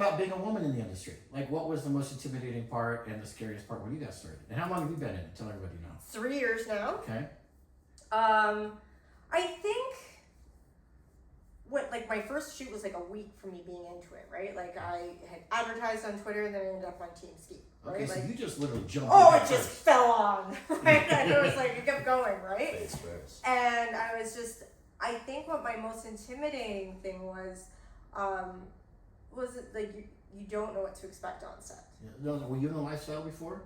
about being a woman in the industry. Like, what was the most intimidating part and the scariest part when you got started? And how long have you been in it? Tell everybody now. 3 years now. Okay. I think my first shoot was like a week from me being into it, right? Like I had advertised on Twitter and then I ended up on Team Ski. Right? Okay, so like, you just literally jumped. Oh, it just fell on, right? And it was like it kept going, right? Face first. And I think what my most intimidating thing was it like you don't know what to expect on set. Yeah. No, were you in the lifestyle before?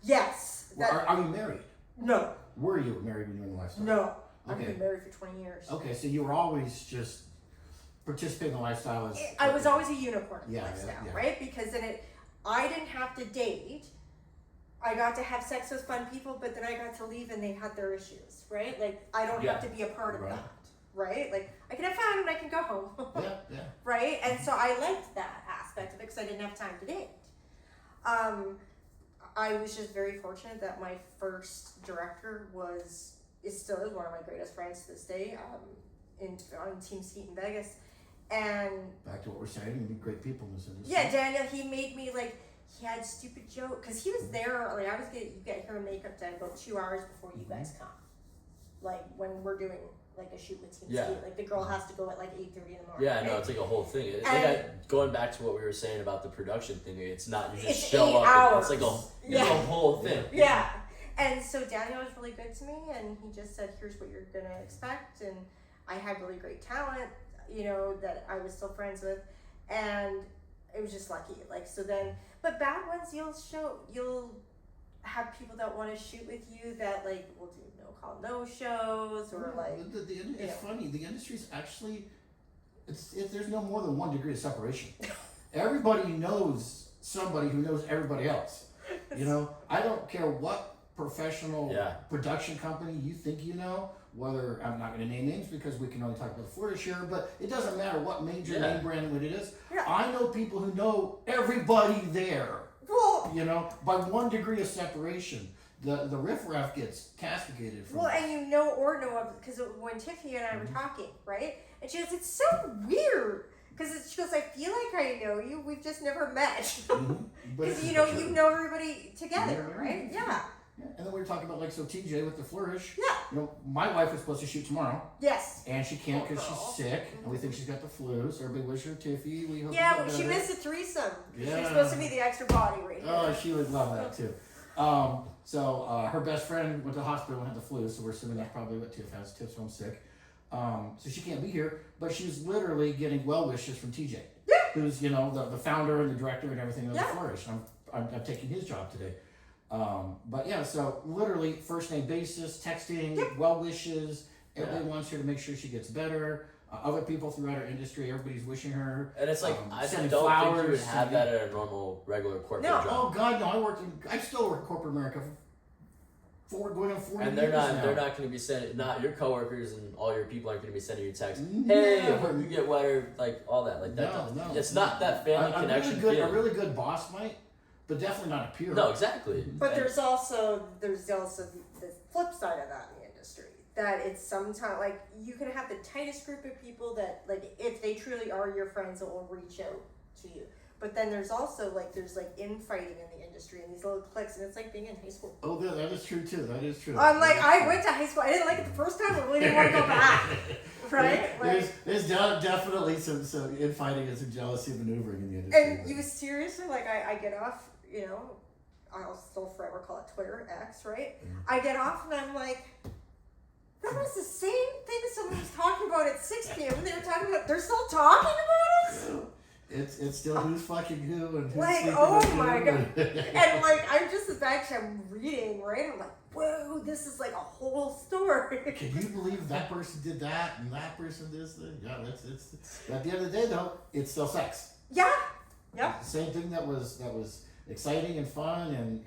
Yes. Are you married? No. Were you married when you were in the lifestyle? No. Okay. I've been married for 20 years. Okay, so you were always just participating in the lifestyle as... I was always a unicorn lifestyle, yeah. right? Because then I didn't have to date. I got to have sex with fun people, but then I got to leave and they had their issues, right? Like, I don't have to be a part of that, right? Like, I can have fun and I can go home, right? And so I liked that aspect of it because I didn't have time to date. I was just very fortunate that my first director still is one of my greatest friends to this day, on Team Skeet in Vegas. And back to what we're saying, you meet great people in this industry. Yeah, Daniel, he made me he had stupid joke because he was there. Like you get hair and makeup done about 2 hours before you guys come. Like when we're doing like a shoot with Team Skeet, like the girl has to go at like 8:30 in the morning. Yeah, right? no, it's like a whole thing. Going back to what we were saying about the production thing, it's not you just it's show 8 up. Hours. It's like a whole thing. Yeah. And so Daniel was really good to me, and he just said, "Here's what you're gonna expect." And I had really great talent, that I was still friends with, and it was just lucky. But bad ones, you'll have people that want to shoot with you that will do no shows or It's funny. The industry's actually, there's no more than 1 degree of separation. Everybody knows somebody who knows everybody else. I don't care what professional production company you think you know, whether I'm not going to name names because we can only talk about the Flourish here, but it doesn't matter what major name brand it is. Yeah. I know people who know everybody there. Well, by 1 degree of separation. The riffraff gets castigated from and you know or know of, because when Tiffany and I were talking, right? And she goes, "It's so weird." Because she goes, "I feel like I know you. We've just never met." Because you know everybody together, right? Yeah. And then we were talking about TJ with the Flourish. Yeah. My wife was supposed to shoot tomorrow. Yes. And she can't because she's sick, and we think she's got the flu. So everybody wish her Tiffy. We hope. Yeah, she missed a threesome. Yeah. She's supposed to be the extra body right here. Oh, she would love that too. So her best friend went to the hospital and had the flu, so we're assuming that's probably what Tiff has. Tiff's home sick. So she can't be here, but she's literally getting well wishes from TJ. Yeah. Who's the founder and the director and everything of the Flourish. I'm taking his job today. But yeah, so literally first name basis, texting, well wishes. Everybody wants her to make sure she gets better. Other people throughout our industry, everybody's wishing her. And it's like I don't think you would have that at a normal, regular corporate job. Oh God, no! I still work in corporate America going on 40 and years now. They're not going to be sending, not your coworkers and all your people aren't going to be sending you texts. Hey, I hope you get wetter, all that. No. It's not that family connection. A really good boss might, but definitely not a peer. No, exactly. But there's also the flip side of that in the industry. That it's sometimes you can have the tightest group of people that if they truly are your friends, that will reach out to you. But then there's also infighting in the industry and these little cliques, and it's like being in high school. Oh, that is true too. That is true. I went to high school. I didn't like it the first time. I really didn't want to go back. Right? There's definitely some infighting and some jealousy maneuvering in the industry. And you seriously I get off. I'll still forever call it Twitter X. Right? Mm-hmm. I get off and I'm like. That was the same thing someone was talking about at 6 p.m. They were talking about. They're still talking about it. It's still who's fucking who and who's oh my God. And I'm just actually I'm reading, right? I'm like, whoa, this is a whole story. Can you believe that person did that and that person did this? Yeah, it's at the end of the day though, it's still sex. Yeah. Yeah. Same thing that was exciting and fun and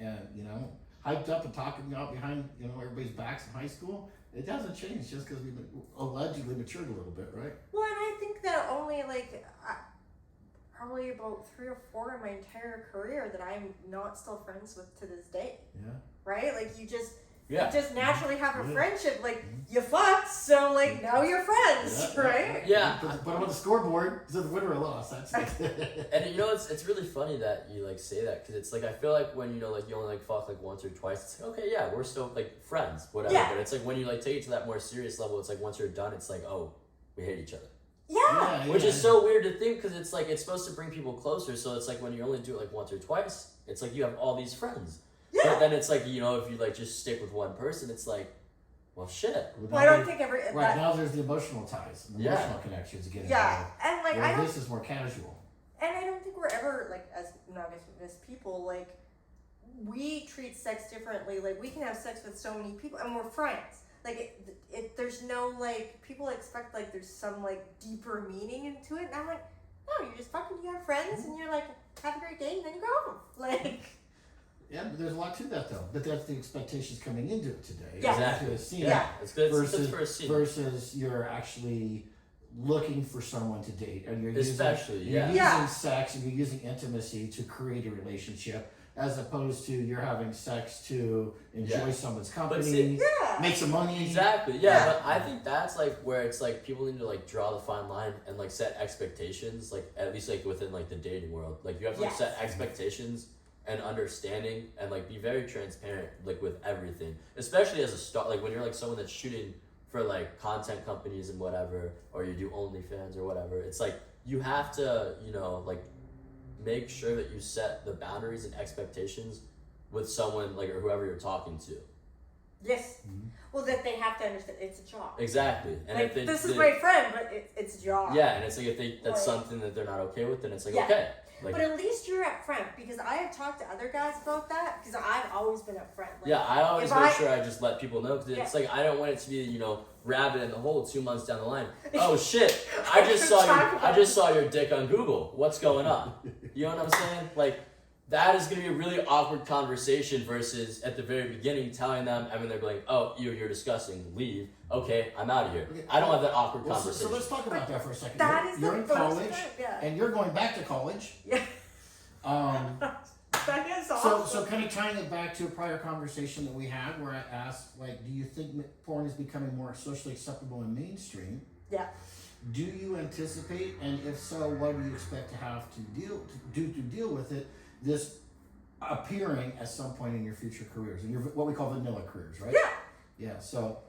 hyped up and talking out behind everybody's backs in high school. It doesn't change just because we've allegedly matured a little bit, right? Well, and I think that only probably about 3 or 4 in my entire career that I'm not still friends with to this day. Yeah. Right? Yeah. You just naturally have a friendship. Like, you fucked, so, like, now you're friends, right? Yeah. Put them on the scoreboard. Is it the winner or loss? That's it. And you know, it's really funny that you like say that because it's like I feel like when you know like you only like fuck like once or twice, it's like okay, yeah, we're still like friends, whatever. Yeah. But it's like when you like take it to that more serious level, it's like once you're done, it's like oh, we hate each other. Yeah. Which is so weird to think because it's like it's supposed to bring people closer. So it's like when you only do it like once or twice, it's like you have all these friends. Yeah. But then it's like you know if you like just stick with one person, it's like well shit. Well, I don't think Right now, there's the emotional ties, the emotional connections again. Yeah, and like I don't. This is more casual. And I don't think we're ever like as monogamous people like we treat sex differently. Like we can have sex with so many people, and we're friends. Like there's no like people expect like there's some like deeper meaning into it, and I'm like, no, you're just fucking. You have friends, and you're like have a great day, and then you go home. Like. Yeah, but there's a lot to that though. But that's the expectations coming into it today. Yeah. Exactly. To a scene Yeah. It's good. versus, it's for a scene. versus you're actually looking for someone to date, and you're Especially, using sex and you're using intimacy to create a relationship, as opposed to you're having sex to enjoy someone's company, make some money. Exactly. Yeah, but I think that's like where it's like people need to like draw the fine line and like set expectations, like at least like within like the dating world. Like you have to like set expectations and understanding and like be very transparent like with everything, especially as a star, like when you're like someone that's shooting for like content companies and whatever, or you do OnlyFans or whatever. It's like you have to, you know, like make sure that you set the boundaries and expectations with someone like or whoever you're talking to. Yes. Mm-hmm. Well, that they have to understand it's a job. Exactly. And like, if they, this is my friend, but it's a job. Yeah, and it's like if that's something that they're not okay with, then it's like okay. Like, but at least you're upfront, because I have talked to other guys about that, because I've always been upfront. Like, yeah, I always make sure I just let people know, because it's like I don't want it to be, you know, rabbit in the hole 2 months down the line. Oh shit! I just saw your dick on Google. What's going on? You know what I'm saying? Like that is gonna be a really awkward conversation versus at the very beginning telling them, and then they're going, oh, you're disgusting. Leave. Okay, I'm out of here. Okay. I don't have that awkward conversation. So let's talk about that for a second. You're in college, and you're going back to college. Yeah. That is awesome. So kind of tying it back to a prior conversation that we had, where I asked, like, do you think porn is becoming more socially acceptable and mainstream? Yeah. Do you anticipate, and if so, what do you expect to have to deal with it? This appearing at some point in your future careers, in your what we call vanilla careers, right? Yeah. Yeah. So